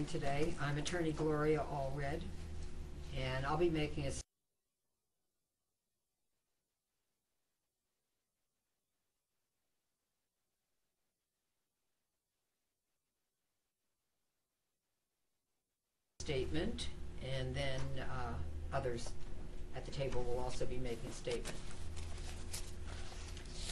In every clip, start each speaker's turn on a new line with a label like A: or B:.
A: today. I'm attorney Gloria Allred, and I'll be making a statement, and then others at the table will also be making a statement.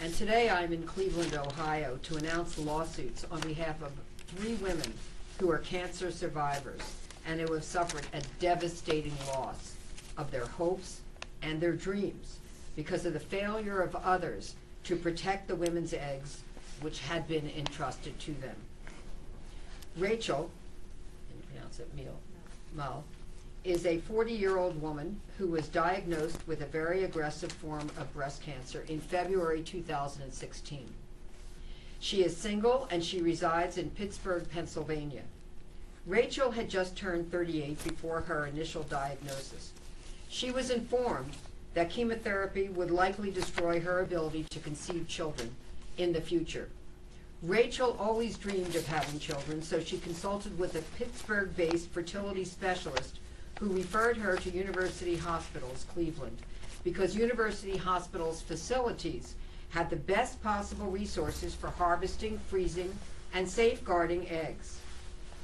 A: And today I'm in Cleveland, Ohio, to announce lawsuits on behalf of 3 women who are cancer survivors and who have suffered a devastating loss of their hopes and their dreams because of the failure of others to protect the women's eggs which had been entrusted to them. Rachel, can you pronounce it, Mehl, is a 40-year-old woman who was diagnosed with a very aggressive form of breast cancer in February 2016. She is single and she resides in Pittsburgh, Pennsylvania. Rachel had just turned 38 before her initial diagnosis. She was informed that chemotherapy would likely destroy her ability to conceive children in the future. Rachel always dreamed of having children, so she consulted with a Pittsburgh-based fertility specialist who referred her to University Hospitals, Cleveland, because University Hospitals facilities had the best possible resources for harvesting, freezing, and safeguarding eggs.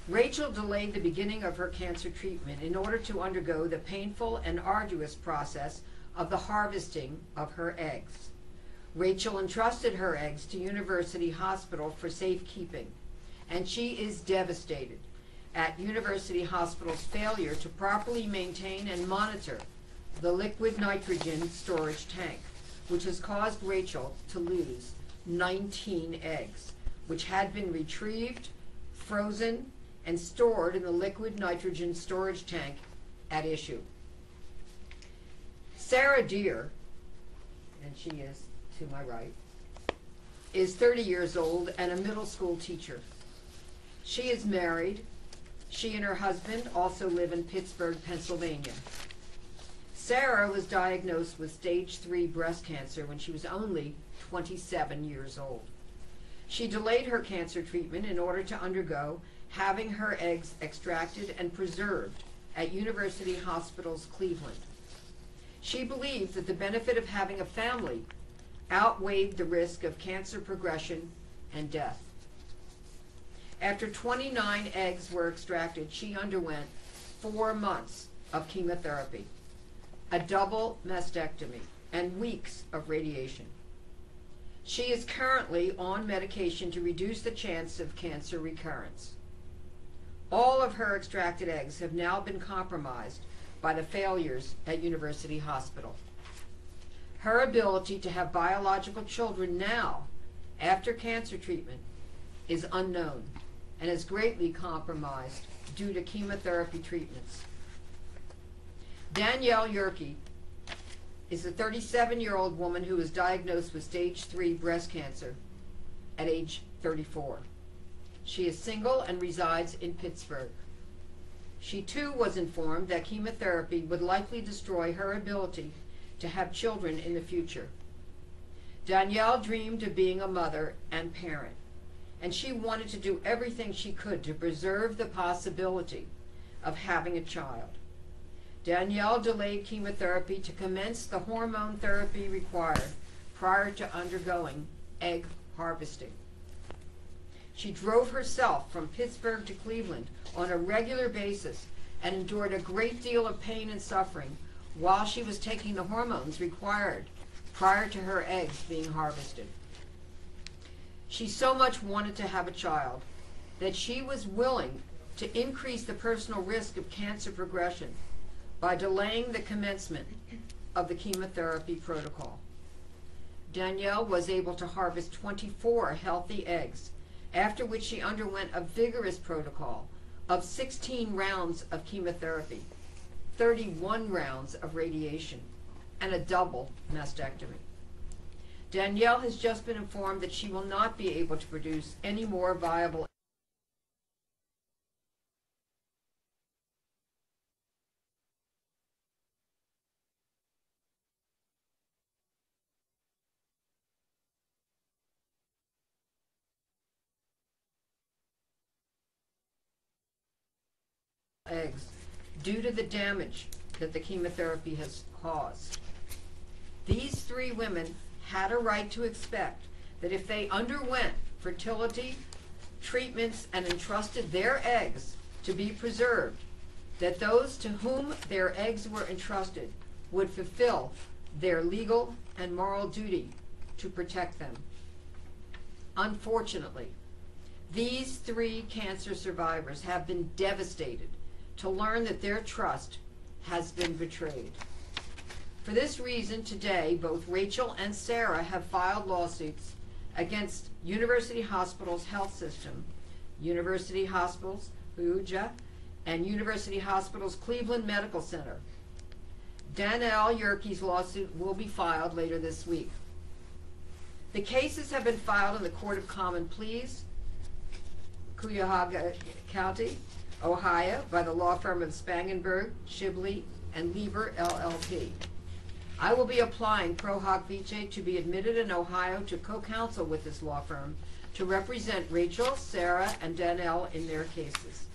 A: Rachel delayed the beginning of her cancer treatment in order to undergo the painful and arduous process of the harvesting of her eggs. Rachel entrusted her eggs to University Hospital for safekeeping, and she is devastated at University Hospital's failure to properly maintain and monitor the liquid nitrogen storage tank, which has caused Rachel to lose 19 eggs, which had been retrieved, frozen, and stored in the liquid nitrogen storage tank at issue. Sarah Deer, and she is to my right, is 30 years old and a middle school teacher. She is married. She and her husband also live in Pittsburgh, Pennsylvania. Sarah was diagnosed with stage 3 breast cancer when she was only 27 years old. She delayed her cancer treatment in order to undergo having her eggs extracted and preserved at University Hospitals, Cleveland. She believed that the benefit of having a family outweighed the risk of cancer progression and death. After 29 eggs were extracted, she underwent 4 months of chemotherapy, a double mastectomy, and weeks of radiation. She is currently on medication to reduce the chance of cancer recurrence. All of her extracted eggs have now been compromised by the failures at University Hospital. Her ability to have biological children now, after cancer treatment, is unknown and is greatly compromised due to chemotherapy treatments. Danelle Yerkey is a 37-year-old woman who was diagnosed with stage 3 breast cancer at age 34. She is single and resides in Pittsburgh. She too was informed that chemotherapy would likely destroy her ability to have children in the future. Danelle dreamed of being a mother and parent, and she wanted to do everything she could to preserve the possibility of having a child. Danelle delayed chemotherapy to commence the hormone therapy required prior to undergoing egg harvesting. She drove herself from Pittsburgh to Cleveland on a regular basis and endured a great deal of pain and suffering while she was taking the hormones required prior to her eggs being harvested. She so much wanted to have a child that she was willing to increase the personal risk of cancer progression by delaying the commencement of the chemotherapy protocol. Danelle was able to harvest 24 healthy eggs, after which she underwent a vigorous protocol of 16 rounds of chemotherapy, 31 rounds of radiation, and a double mastectomy. Danelle has just been informed that she will not be able to produce any more viable eggs due to the damage that the chemotherapy has caused. These 3 women had a right to expect that if they underwent fertility treatments and entrusted their eggs to be preserved, that those to whom their eggs were entrusted would fulfill their legal and moral duty to protect them. Unfortunately, these 3 cancer survivors have been devastated to learn that their trust has been betrayed. For this reason, today, both Rachel and Sarah have filed lawsuits against University Hospitals Health System, University Hospitals Ahuja, and University Hospitals Cleveland Medical Center. Danelle Yerkey's lawsuit will be filed later this week. The cases have been filed in the Court of Common Pleas, Cuyahoga County, Ohio, by the law firm of Spangenberg Shibley Lieber LLP. I will be applying pro hoc vice to be admitted in Ohio to co-counsel with this law firm to represent Rachel, Sarah, and Danelle in their cases.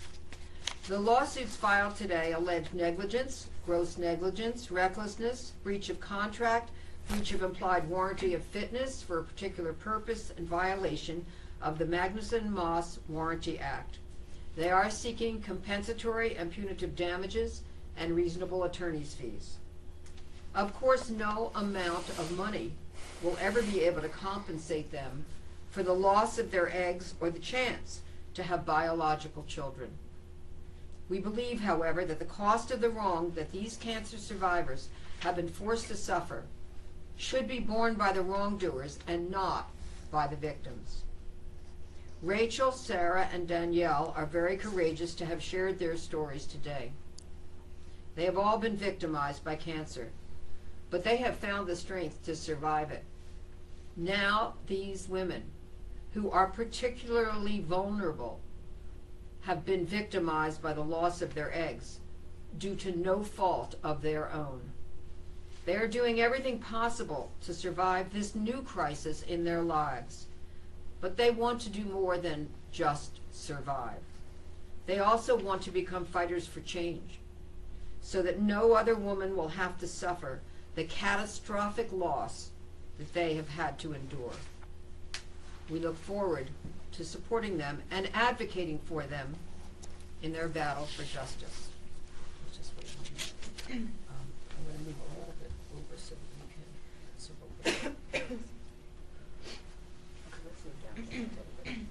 A: The lawsuits filed today allege negligence, gross negligence, recklessness, breach of contract, breach of implied warranty of fitness for a particular purpose, and violation of the Magnuson-Moss Warranty Act. They are seeking compensatory and punitive damages and reasonable attorney's fees. Of course, no amount of money will ever be able to compensate them for the loss of their eggs or the chance to have biological children. We believe, however, that the cost of the wrong that these cancer survivors have been forced to suffer should be borne by the wrongdoers and not by the victims. Rachel, Sarah, and Danelle are very courageous to have shared their stories today. They have all been victimized by cancer, but they have found the strength to survive it. Now these women, who are particularly vulnerable, have been victimized by the loss of their eggs due to no fault of their own. They are doing everything possible to survive this new crisis in their lives, but they want to do more than just survive. They also want to become fighters for change, so that no other woman will have to suffer the catastrophic loss that they have had to endure. We look forward to supporting them and advocating for them in their battle for justice. Just wait a minute. I'm going to move a little bit over so that we can circle back. Let's move down just a little bit.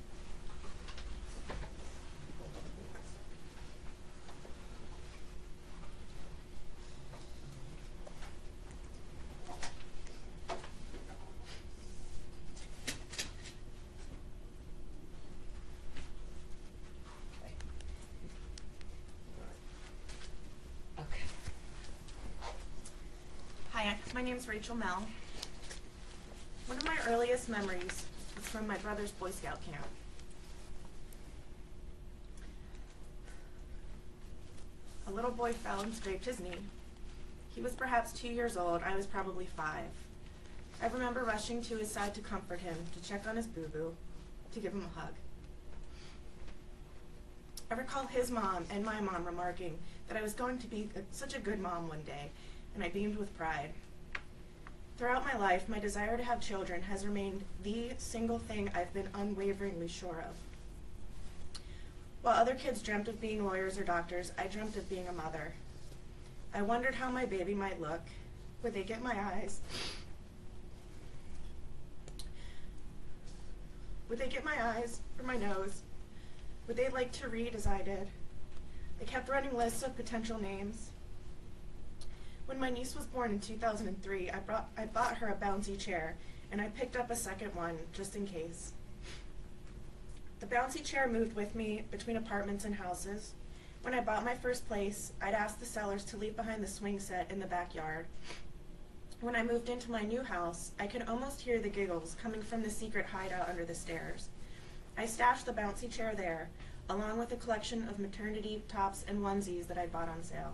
B: Hi, my name is Rachel Mehl. One of my earliest memories is from my brother's Boy Scout camp. A little boy fell and scraped his knee. He was perhaps 2 years old. I was probably 5. I remember rushing to his side to comfort him, to check on his boo-boo, to give him a hug. I recall his mom and my mom remarking that I was going to be such a good mom one day, and I beamed with pride. Throughout my life, my desire to have children has remained the single thing I've been unwaveringly sure of. While other kids dreamt of being lawyers or doctors, I dreamt of being a mother. I wondered how my baby might look. Would they get my eyes? Would they get my eyes or my nose? Would they like to read as I did? I kept running lists of potential names. When my niece was born in 2003, I bought her a bouncy chair, and I picked up a second one just in case. The bouncy chair moved with me between apartments and houses. When I bought my first place, I'd asked the sellers to leave behind the swing set in the backyard. When I moved into my new house, I could almost hear the giggles coming from the secret hideout under the stairs. I stashed the bouncy chair there, along with a collection of maternity tops and onesies that I bought on sale.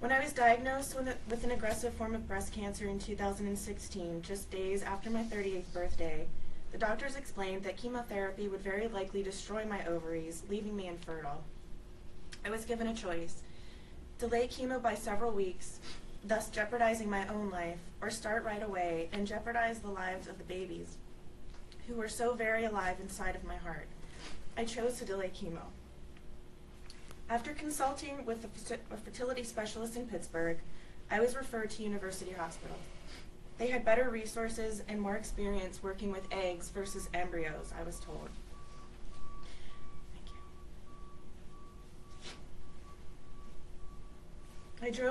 B: When I was diagnosed with an aggressive form of breast cancer in 2016, just days after my 38th birthday, the doctors explained that chemotherapy would very likely destroy my ovaries, leaving me infertile. I was given a choice: delay chemo by several weeks, thus jeopardizing my own life, or start right away and jeopardize the lives of the babies who were so very alive inside of my heart. I chose to delay chemo. After consulting with a fertility specialist in Pittsburgh, I was referred to University Hospital. They had better resources and more experience working with eggs versus embryos, I was told. Thank you.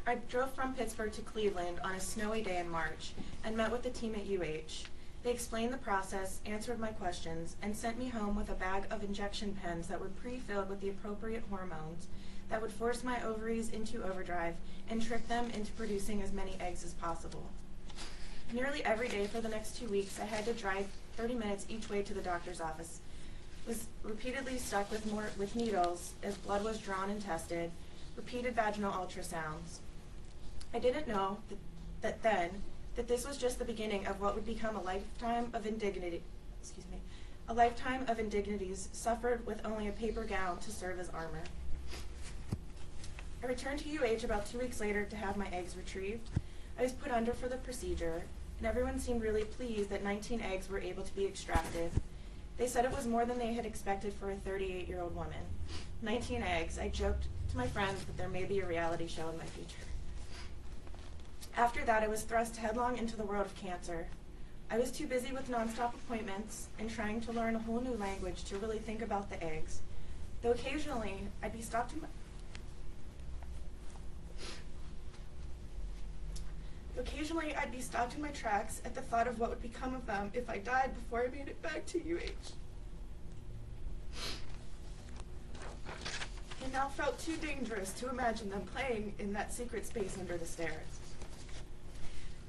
B: I drove from Pittsburgh to Cleveland on a snowy day in March and met with the team at UH. They explained the process, answered my questions, and sent me home with a bag of injection pens that were pre-filled with the appropriate hormones that would force my ovaries into overdrive and trick them into producing as many eggs as possible. Nearly every day for the next 2 weeks, I had to drive 30 minutes each way to the doctor's office. Was repeatedly stuck with needles as blood was drawn and tested, repeated vaginal ultrasounds. I didn't know that this was just the beginning of what would become a lifetime of indignities suffered with only a paper gown to serve as armor. I returned to UH about 2 weeks later to have my eggs retrieved. I was put under for the procedure, and everyone seemed really pleased that 19 eggs were able to be extracted. They said it was more than they had expected for a 38-year-old woman. 19 eggs. I joked to my friends that there may be a reality show in my future. After that, I was thrust headlong into the world of cancer. I was too busy with nonstop appointments and trying to learn a whole new language to really think about the eggs, though occasionally I'd be stopped in my tracks at the thought of what would become of them if I died before I made it back to UH. It now felt too dangerous to imagine them playing in that secret space under the stairs.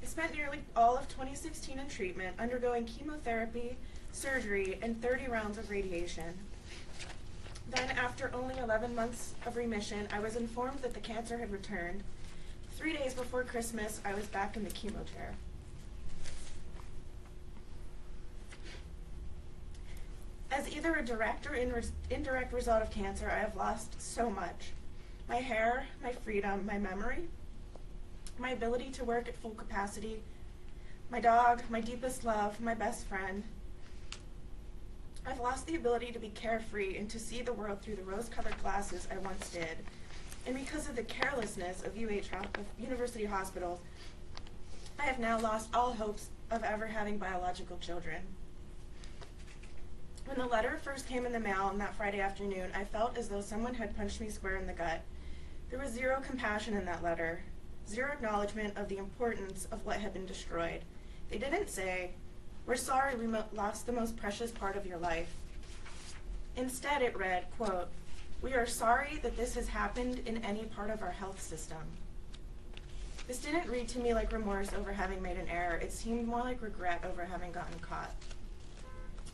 B: I spent nearly all of 2016 in treatment, undergoing chemotherapy, surgery, and 30 rounds of radiation. Then, after only 11 months of remission, I was informed that the cancer had returned. 3 days before Christmas, I was back in the chemo chair. As either a direct or indirect result of cancer, I have lost so much. My hair, my freedom, my memory, my ability to work at full capacity, my dog, my deepest love, my best friend. I've lost the ability to be carefree and to see the world through the rose-colored glasses I once did. And because of the carelessness of university hospitals, I have now lost all hopes of ever having biological children. When the letter first came in the mail on that Friday afternoon, I felt as though someone had punched me square in the gut. There was zero compassion in that letter, zero acknowledgement of the importance of what had been destroyed. They didn't say, "We're sorry we lost the most precious part of your life." Instead, it read, quote, "We are sorry that this has happened in any part of our health system." This didn't read to me like remorse over having made an error. It seemed more like regret over having gotten caught.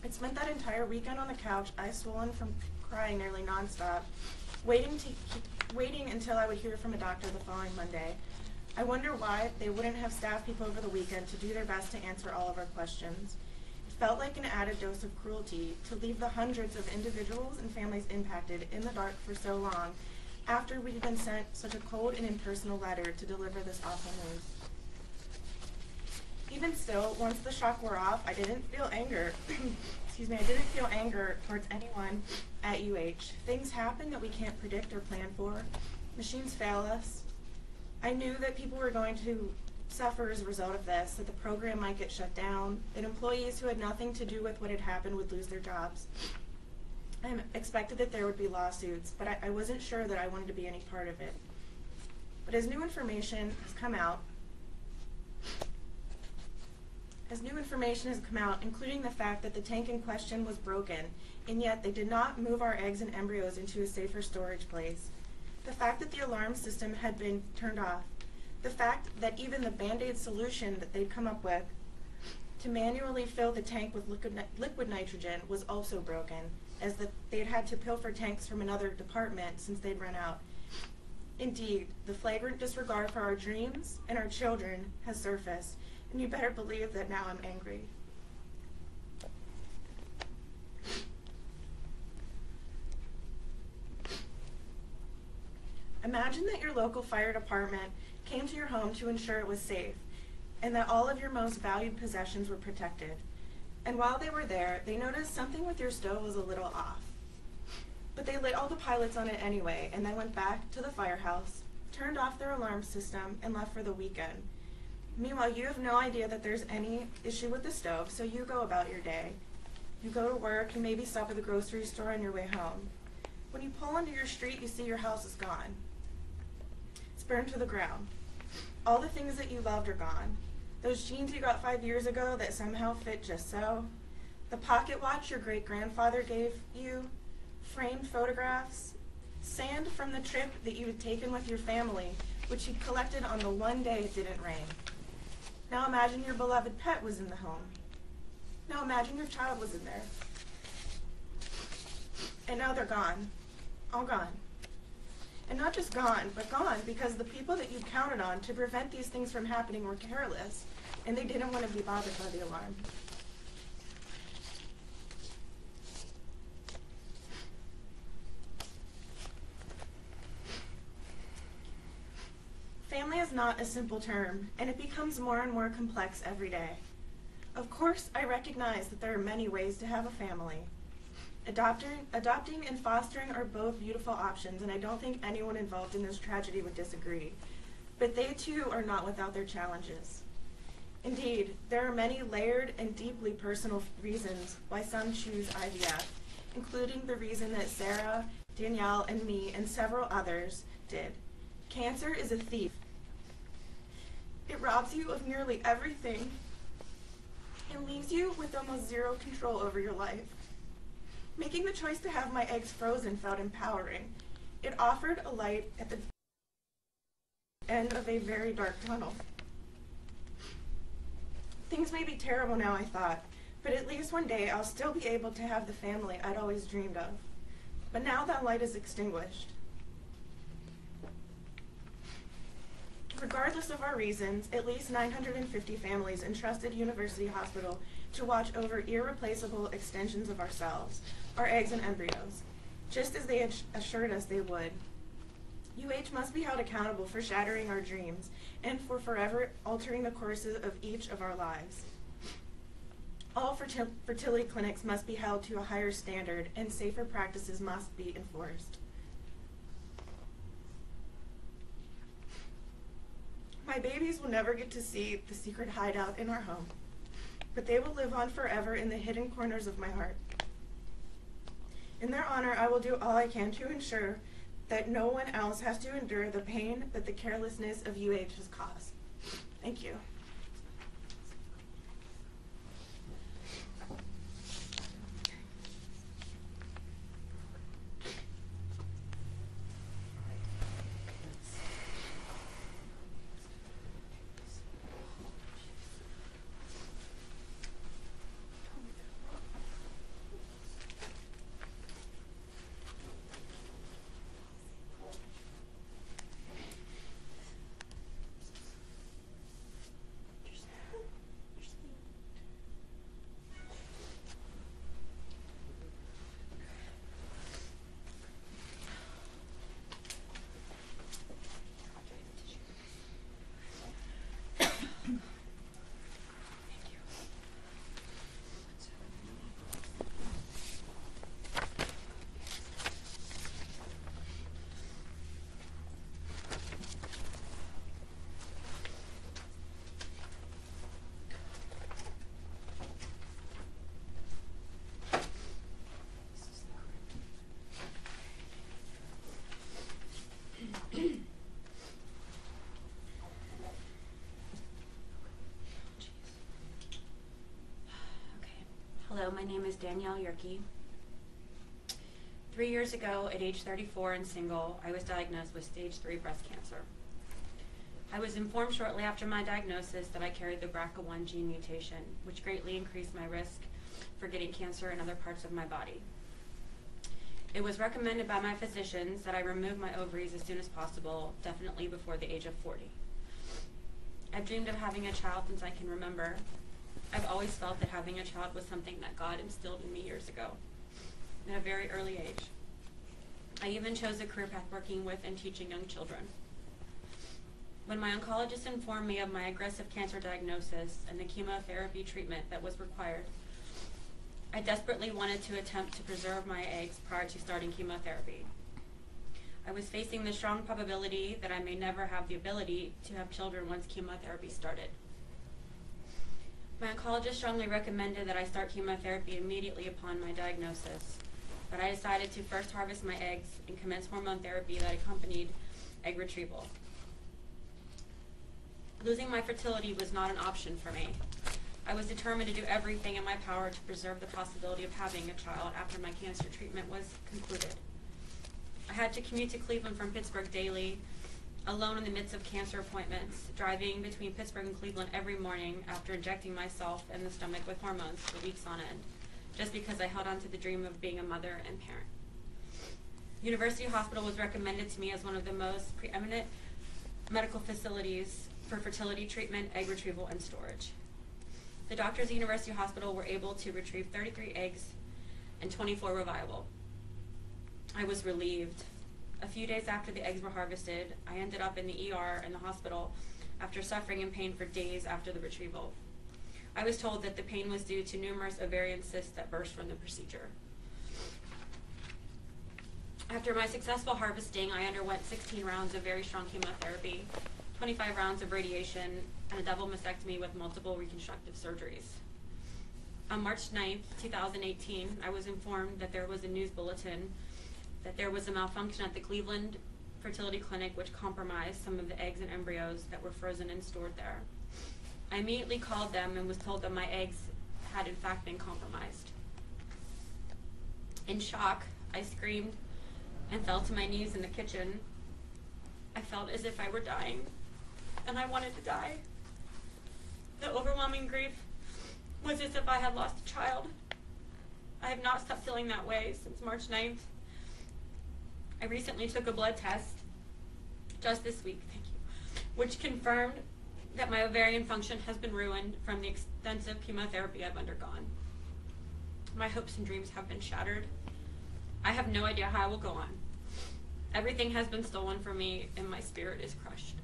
B: It spent that entire weekend on the couch, eyes swollen from crying nearly nonstop, waiting until I would hear from a doctor the following Monday. I wonder why they wouldn't have staff people over the weekend to do their best to answer all of our questions. It felt like an added dose of cruelty to leave the hundreds of individuals and families impacted in the dark for so long after we'd been sent such a cold and impersonal letter to deliver this awful news. Even still, once the shock wore off, I didn't feel anger. I didn't feel anger towards anyone at UH. Things happen that we can't predict or plan for. Machines fail us. I knew that people were going to suffer as a result of this, that the program might get shut down, that employees who had nothing to do with what had happened would lose their jobs. I expected that there would be lawsuits, but I wasn't sure that I wanted to be any part of it. But as new information has come out, including the fact that the tank in question was broken, and yet they did not move our eggs and embryos into a safer storage place. The fact that the alarm system had been turned off. The fact that even the Band-Aid solution that they'd come up with to manually fill the tank with liquid nitrogen was also broken, as they'd had to pilfer tanks from another department since they'd run out. Indeed, the flagrant disregard for our dreams and our children has surfaced, and you better believe that now I'm angry. Imagine that your local fire department came to your home to ensure it was safe, and that all of your most valued possessions were protected. And while they were there, they noticed something with your stove was a little off. But they lit all the pilots on it anyway, and then went back to the firehouse, turned off their alarm system, and left for the weekend. Meanwhile, you have no idea that there's any issue with the stove, so you go about your day. You go to work, you maybe stop at the grocery store on your way home. When you pull onto your street, you see your house is gone. It's burned to the ground. All the things that you loved are gone. Those jeans you got 5 years ago that somehow fit just so. The pocket watch your great-grandfather gave you. Framed photographs. Sand from the trip that you had taken with your family, which you collected on the one day it didn't rain. Now imagine your beloved pet was in the home. Now imagine your child was in there. And now they're gone. All gone. And not just gone, but gone because the people that you counted on to prevent these things from happening were careless, and they didn't want to be bothered by the alarm. Family is not a simple term, and it becomes more and more complex every day. Of course, I recognize that there are many ways to have a family. Adopting and fostering are both beautiful options, and I don't think anyone involved in this tragedy would disagree. But they too are not without their challenges. Indeed, there are many layered and deeply personal reasons why some choose IVF, including the reason that Sarah, Danielle, and me, and several others did. Cancer is a thief. It robs you of nearly everything and leaves you with almost zero control over your life. Making the choice to have my eggs frozen felt empowering. It offered a light at the end of a very dark tunnel. Things may be terrible now, I thought, but at least one day I'll still be able to have the family I'd always dreamed of. But now that light is extinguished. Regardless of our reasons, at least 950 families entrusted University Hospital to watch over irreplaceable extensions of ourselves, our eggs and embryos, just as they had assured us they would. UH must be held accountable for shattering our dreams and for forever altering the courses of each of our lives. All fertility clinics must be held to a higher standard, and safer practices must be enforced. My babies will never get to see the secret hideout in our home, but they will live on forever in the hidden corners of my heart. In their honor, I will do all I can to ensure that no one else has to endure the pain that the carelessness of UH has caused. Thank you.
C: Hello, my name is Danelle Yerkey. 3 years ago, at age 34 and single, I was diagnosed with stage 3 breast cancer. I was informed shortly after my diagnosis that I carried the BRCA1 gene mutation, which greatly increased my risk for getting cancer in other parts of my body. It was recommended by my physicians that I remove my ovaries as soon as possible, definitely before the age of 40. I've dreamed of having a child since I can remember. I've always felt that having a child was something that God instilled in me years ago, at a very early age. I even chose a career path working with and teaching young children. When my oncologist informed me of my aggressive cancer diagnosis and the chemotherapy treatment that was required, I desperately wanted to attempt to preserve my eggs prior to starting chemotherapy. I was facing the strong probability that I may never have the ability to have children once chemotherapy started. My oncologist strongly recommended that I start chemotherapy immediately upon my diagnosis, but I decided to first harvest my eggs and commence hormone therapy that accompanied egg retrieval. Losing my fertility was not an option for me. I was determined to do everything in my power to preserve the possibility of having a child after my cancer treatment was concluded. I had to commute to Cleveland from Pittsburgh daily, alone in the midst of cancer appointments, driving between Pittsburgh and Cleveland every morning after injecting myself in the stomach with hormones for weeks on end, just because I held on to the dream of being a mother and parent. University Hospital was recommended to me as one of the most preeminent medical facilities for fertility treatment, egg retrieval, and storage. The doctors at University Hospital were able to retrieve 33 eggs and 24 were viable. I was relieved. A few days after the eggs were harvested, I ended up in the ER in the hospital after suffering in pain for days after the retrieval. I was told that the pain was due to numerous ovarian cysts that burst from the procedure. After my successful harvesting, I underwent 16 rounds of very strong chemotherapy, 25 rounds of radiation, and a double mastectomy with multiple reconstructive surgeries. On March 9th, 2018, I was informed that there was a news bulletin that there was a malfunction at the Cleveland Fertility Clinic which compromised some of the eggs and embryos that were frozen and stored there. I immediately called them and was told that my eggs had in fact been compromised. In shock, I screamed and fell to my knees in the kitchen. I felt as if I were dying, and I wanted to die. The overwhelming grief was as if I had lost a child. I have not stopped feeling that way since March 9th. I recently took a blood test, just this week, thank you, which confirmed that my ovarian function has been ruined from the extensive chemotherapy I've undergone. My hopes and dreams have been shattered. I have no idea how I will go on. Everything has been stolen from me, and my spirit is crushed.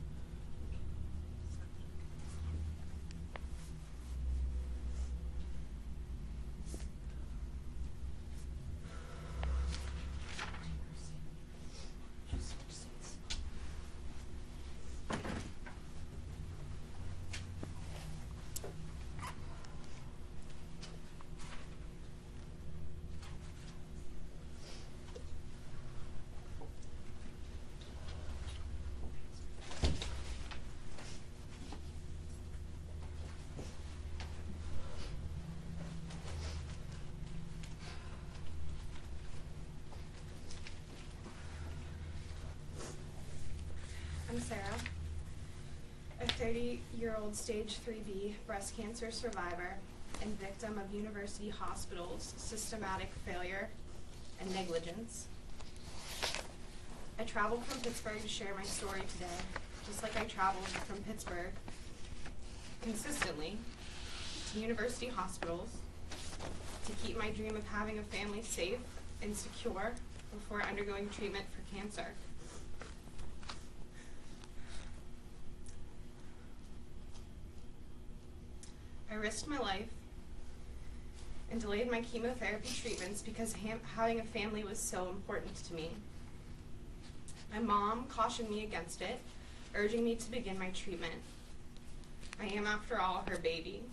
B: I'm Sarah, a 30-year-old stage 3B breast cancer survivor and victim of University Hospital's systematic failure and negligence. I traveled from Pittsburgh to share my story today, just like I traveled from Pittsburgh consistently to university hospitals to keep my dream of having a family safe and secure before undergoing treatment for cancer. I risked my life and delayed my chemotherapy treatments because having a family was so important to me. My mom cautioned me against it, urging me to begin my treatment. I am, after all, her baby.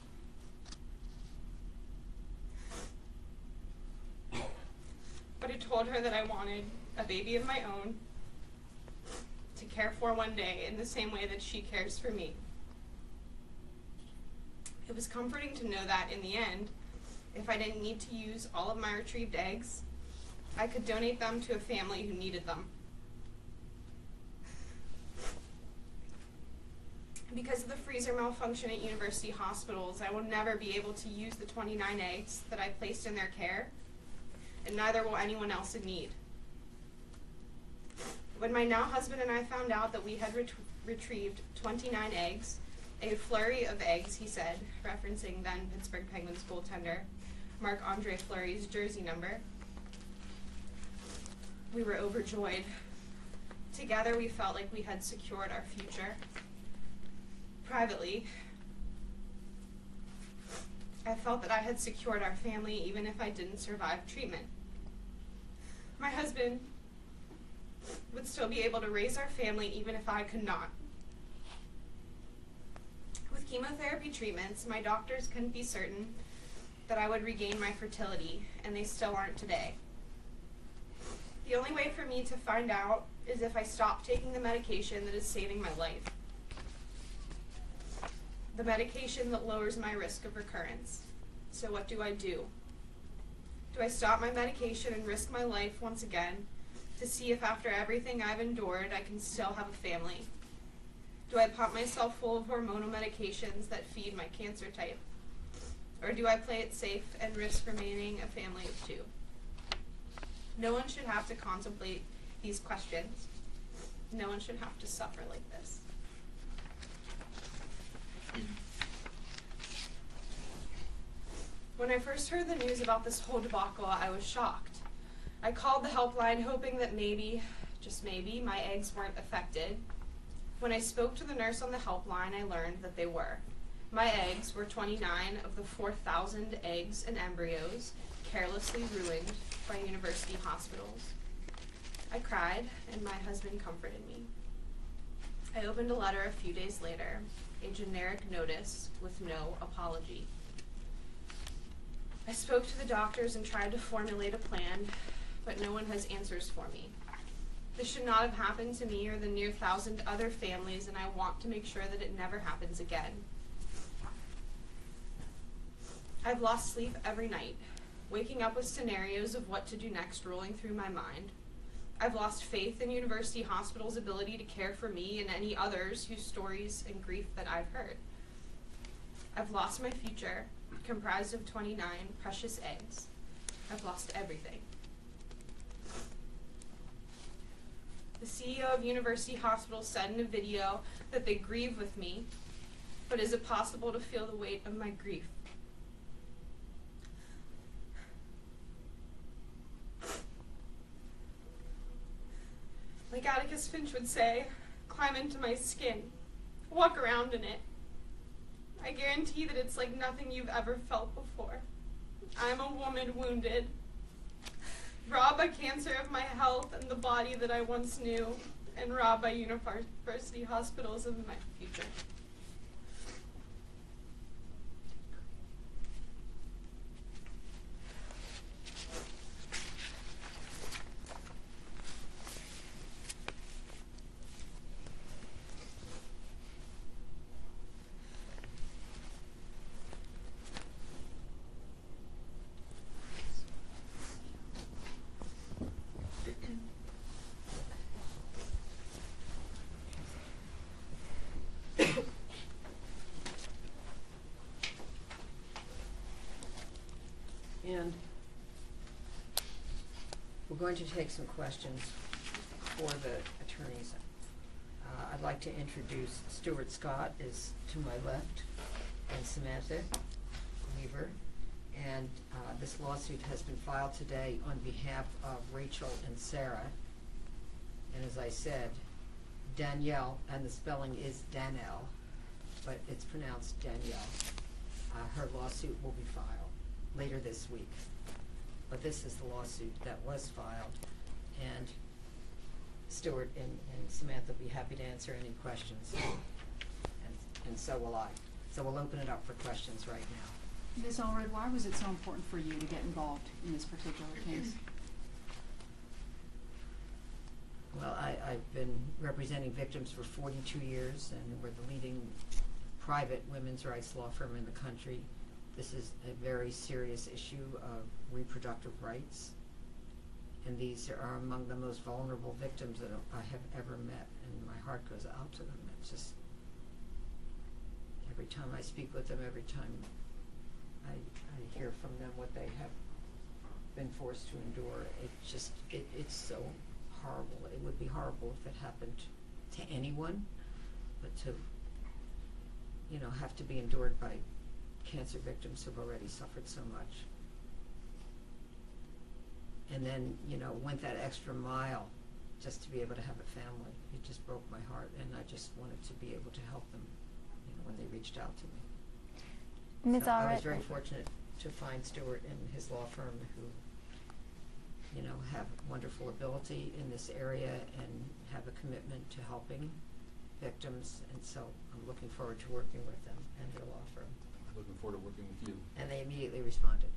B: But I told her that I wanted a baby of my own to care for one day in the same way that she cares for me. It was comforting to know that in the end, if I didn't need to use all of my retrieved eggs, I could donate them to a family who needed them. Because of the freezer malfunction at university hospitals, I will never be able to use the 29 eggs that I placed in their care, and neither will anyone else in need. When my now husband and I found out that we had retrieved 29 eggs, a flurry of eggs, he said, referencing then Pittsburgh Penguins goaltender Marc-Andre Fleury's jersey number. We were overjoyed. Together we felt like we had secured our future. Privately, I felt that I had secured our family even if I didn't survive treatment. My husband would still be able to raise our family even if I could not. With chemotherapy treatments, my doctors couldn't be certain that I would regain my fertility, and they still aren't today. The only way for me to find out is if I stop taking the medication that is saving my life. The medication that lowers my risk of recurrence. So what do? Do I stop my medication and risk my life once again to see if after everything I've endured I can still have a family? Do I pump myself full of hormonal medications that feed my cancer type? Or do I play it safe and risk remaining a family of two? No one should have to contemplate these questions. No one should have to suffer like this. When I first heard the news about this whole debacle, I was shocked. I called the helpline hoping that maybe, just maybe, my eggs weren't affected. When I spoke to the nurse on the helpline, I learned that they were. My eggs were 29 of the 4,000 eggs and embryos carelessly ruined by university hospitals. I cried, and my husband comforted me. I opened a letter a few days later, a generic notice with no apology. I spoke to the doctors and tried to formulate a plan, but no one has answers for me. This should not have happened to me or the near 1,000 other families, and I want to make sure that it never happens again. I've lost sleep every night, waking up with scenarios of what to do next rolling through my mind. I've lost faith in university hospitals' ability to care for me and any others whose stories and grief that I've heard. I've lost my future, comprised of 29 precious eggs. I've lost everything. The CEO of University Hospitals said in a video that they grieve with me, but is it possible to feel the weight of my grief? Like Atticus Finch would say, climb into my skin, walk around in it. I guarantee that it's like nothing you've ever felt before. I'm a woman wounded, robbed by cancer of my health and the body that I once knew, and robbed by university hospitals of my future.
A: And we're going to take some questions for the attorneys. I'd like to introduce Stuart Scott is to my left, and Samantha Weaver. And this lawsuit has been filed today on behalf of Rachel and Sarah. And as I said, Danielle, and the spelling is Danelle, but it's pronounced Danielle. Her lawsuit will be filed later this week. But this is the lawsuit that was filed, and Stuart and Samantha will be happy to answer any questions, and so will I. So we'll open it up for questions right now.
D: Ms. Allred, why was it so important for you to get involved in this particular case?
A: Well, I've been representing victims for 42 years, and we're the leading private women's rights law firm in the country. This is a very serious issue of reproductive rights, and these are among the most vulnerable victims that I have ever met, and my heart goes out to them. It's just, every time I speak with them, every time I hear from them what they have been forced to endure, it's so horrible. It would be horrible if it happened to anyone, but to, have to be endured by cancer victims who've already suffered so much. and then, you know, went that extra mile just to be able to have a family. It just broke my heart, and I just wanted to be able to help them, you know, when they reached out to me.
E: Ms.
A: So I was
E: Allred,
A: very fortunate to find Stuart and his law firm who, you know, have wonderful ability in this area and have a commitment to helping victims, and so I'm looking forward to working with them and their law firm.
F: Looking forward to working with you.
A: And they immediately responded.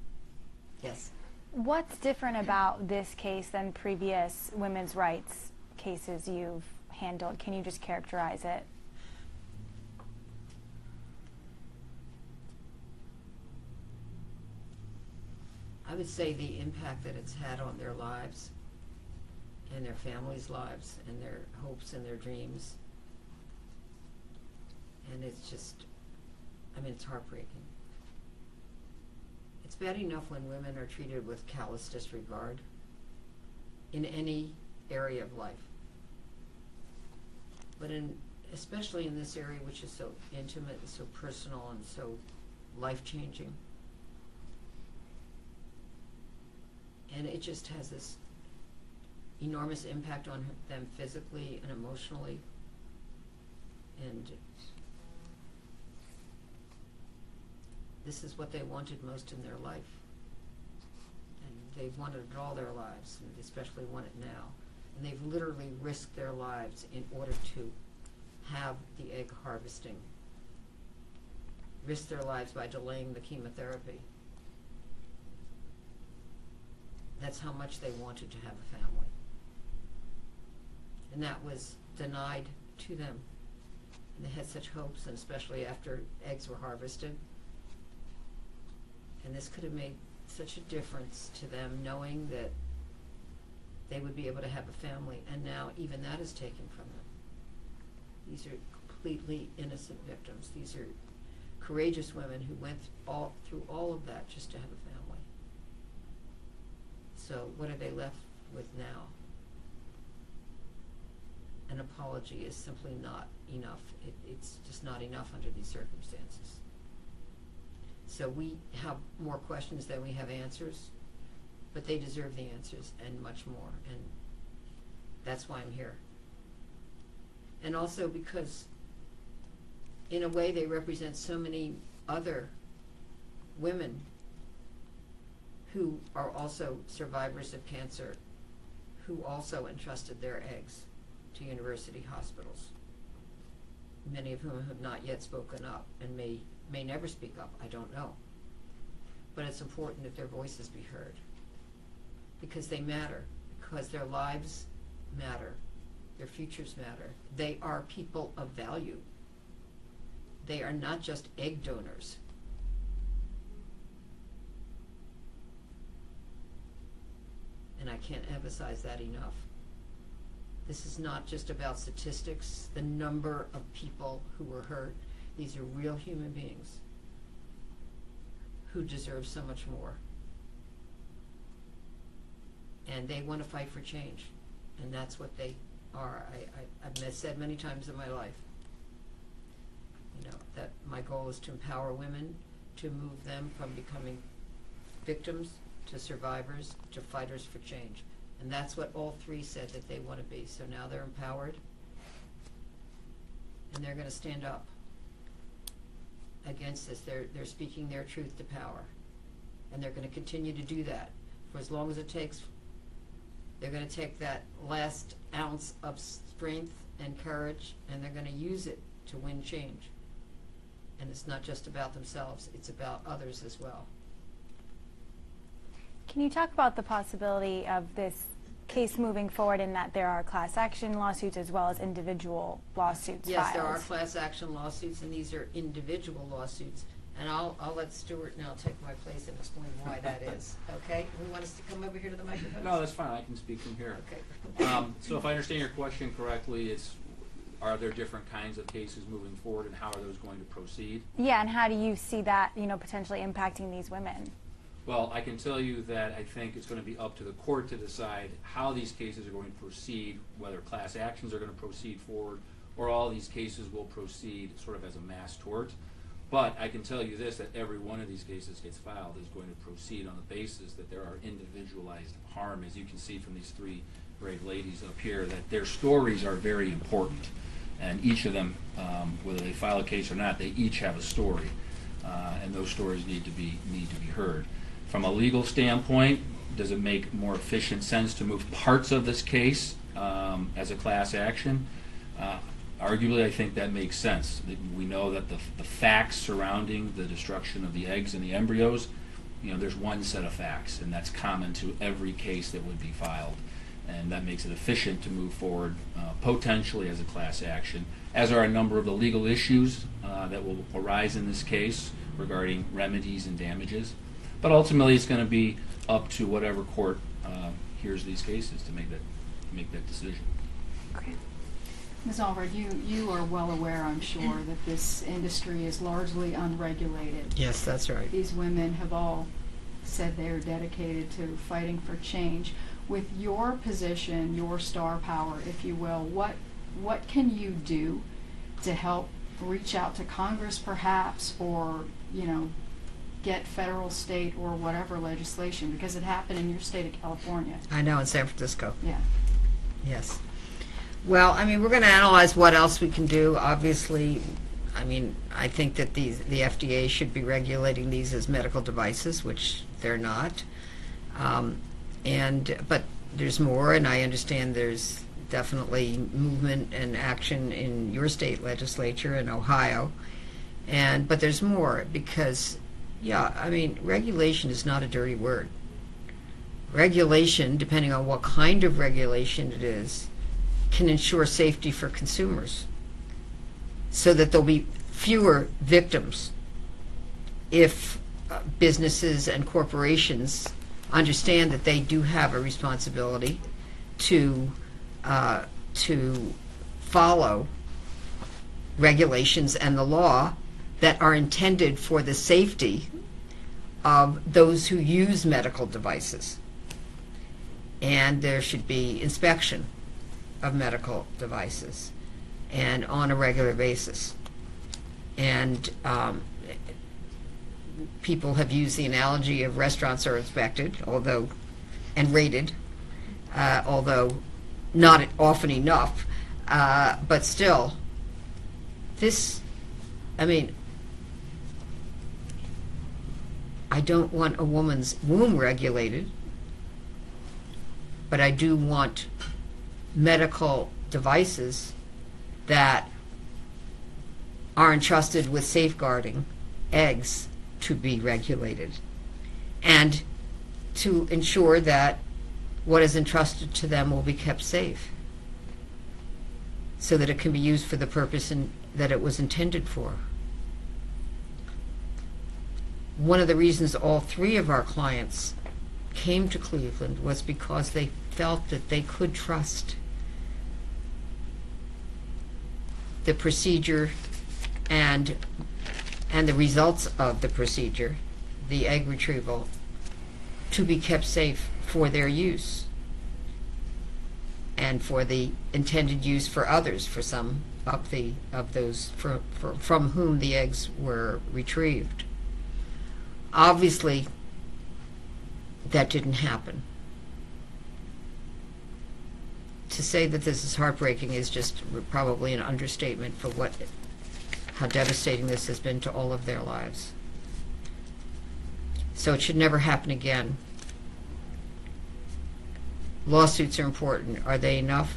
A: Yes.
E: what's different about this case than previous women's rights cases you've handled? Can you just characterize it?
A: I would say the impact that it's had on their lives and their families' lives and their hopes and their dreams. And it's just, I mean, it's heartbreaking. It's bad enough when women are treated with callous disregard in any area of life. But especially in this area, which is so intimate and so personal and so life-changing. And it just has this enormous impact on them physically and emotionally. And this is what they wanted most in their life. And they've wanted it all their lives, and especially want it now. And they've literally risked their lives in order to have the egg harvesting. Risked their lives by delaying the chemotherapy. That's how much they wanted to have a family. And that was denied to them. And they had such hopes, and especially after eggs were harvested. And this could have made such a difference to them, knowing that they would be able to have a family, and now even that is taken from them. These are completely innocent victims. These are courageous women who went through all of that just to have a family. So what are they left with now? An apology is simply not enough. It's just not enough under these circumstances. So we have more questions than we have answers, but they deserve the answers and much more, and that's why I'm here. And also because, in a way, they represent so many other women who are also survivors of cancer, who also entrusted their eggs to university hospitals, many of whom have not yet spoken up and may never speak up, I don't know. But it's important that their voices be heard, because they matter, because their lives matter, their futures matter. They are people of value. They are not just egg donors. And I can't emphasize that enough. This is not just about statistics, the number of people who were hurt. These are real human beings who deserve so much more. And they want to fight for change. And that's what they are. I've said many times in my life, you know, that my goal is to empower women, to move them from becoming victims to survivors to fighters for change. And that's what all three said that they want to be. So now they're empowered, and they're going to stand up against this. They're speaking their truth to power, and they're going to continue to do that for as long as it takes. They're going to take that last ounce of strength and courage, and they're going to use it to win change. And it's not just about themselves, it's about others as well.
E: Can you talk about the possibility of this case moving forward, in that there are class action lawsuits as well as individual lawsuits
A: Yes,
E: filed?
A: there are class action lawsuits, and these are individual lawsuits. And I'll let Stuart now take my place and explain why that is. Okay? We want us to come over here to the microphone?
F: No, that's fine. I can speak from here.
A: Okay.
F: So if I understand your question correctly, it's are there different kinds of cases moving forward, and how are those going to proceed?
E: Yeah, and how do you see that, potentially impacting these women?
F: Well, I can tell you that I think it's going to be up to the court to decide how these cases are going to proceed, whether class actions are going to proceed forward, or all these cases will proceed sort of as a mass tort. But I can tell you this, that every one of these cases gets filed is going to proceed on the basis that there are individualized harm, as you can see from these three brave ladies up here, that their stories are very important. And each of them, whether they file a case or not, they each have a story. And those stories need to be heard. From a legal standpoint, does it make more efficient sense to move parts of this case as a class action? Arguably, I think that makes sense. We know that the facts surrounding the destruction of the eggs and the embryos, there's one set of facts, and that's common to every case that would be filed. And that makes it efficient to move forward potentially as a class action, as are a number of the legal issues that will arise in this case regarding remedies and damages. But ultimately, it's going to be up to whatever court hears these cases to make that decision.
E: Okay.
D: Ms. Allred, you are well aware, I'm sure, that this industry is largely unregulated.
A: Yes, that's right.
D: These women have all said they are dedicated to fighting for change. With your position, your star power, if you will, what can you do to help reach out to Congress perhaps, or get federal, state, or whatever legislation, because it happened in your state of California?
A: I know, in San Francisco.
D: Yeah.
A: Yes. Well, we're going to analyze what else we can do. Obviously, I think that the FDA should be regulating these as medical devices, which they're not. But there's more, and I understand there's definitely movement and action in your state legislature in Ohio. But there's more, because, regulation is not a dirty word. Regulation, depending on what kind of regulation it is, can ensure safety for consumers so that there'll be fewer victims if businesses and corporations understand that they do have a responsibility to follow regulations and the law that are intended for the safety of those who use medical devices. And there should be inspection of medical devices, and on a regular basis. And people have used the analogy of restaurants are inspected, and rated, although not often enough. But still, I don't want a woman's womb regulated, but I do want medical devices that are entrusted with safeguarding eggs to be regulated, and to ensure that what is entrusted to them will be kept safe so that it can be used for the purpose that it was intended for. One of the reasons all three of our clients came to Cleveland was because they felt that they could trust the procedure and the results of the procedure, the egg retrieval, to be kept safe for their use and for the intended use for others, for some of those from whom the eggs were retrieved. Obviously, that didn't happen. To say that this is heartbreaking is just probably an understatement for how devastating this has been to all of their lives. So it should never happen again. Lawsuits are important. Are they enough?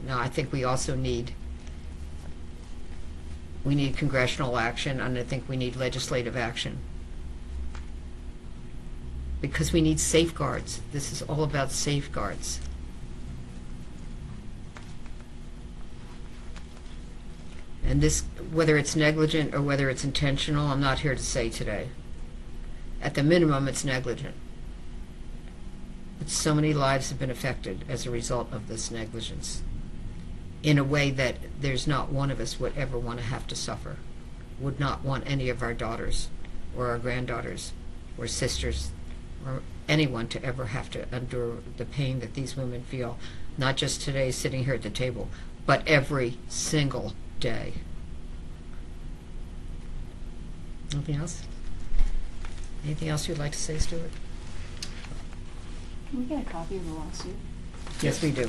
A: No, I think we also need congressional action, and I think we need legislative action. Because we need safeguards. This is all about safeguards. And this, whether it's negligent or whether it's intentional, I'm not here to say today. At the minimum, it's negligent. But so many lives have been affected as a result of this negligence in a way that there's not one of us would ever want to have to suffer, would not want any of our daughters or our granddaughters or sisters or anyone to ever have to endure the pain that these women feel, not just today sitting here at the table, but every single day.
G: Anything else? Anything else you'd like to say, Stuart?
D: Can we get a copy of the lawsuit?
G: Yes, we do.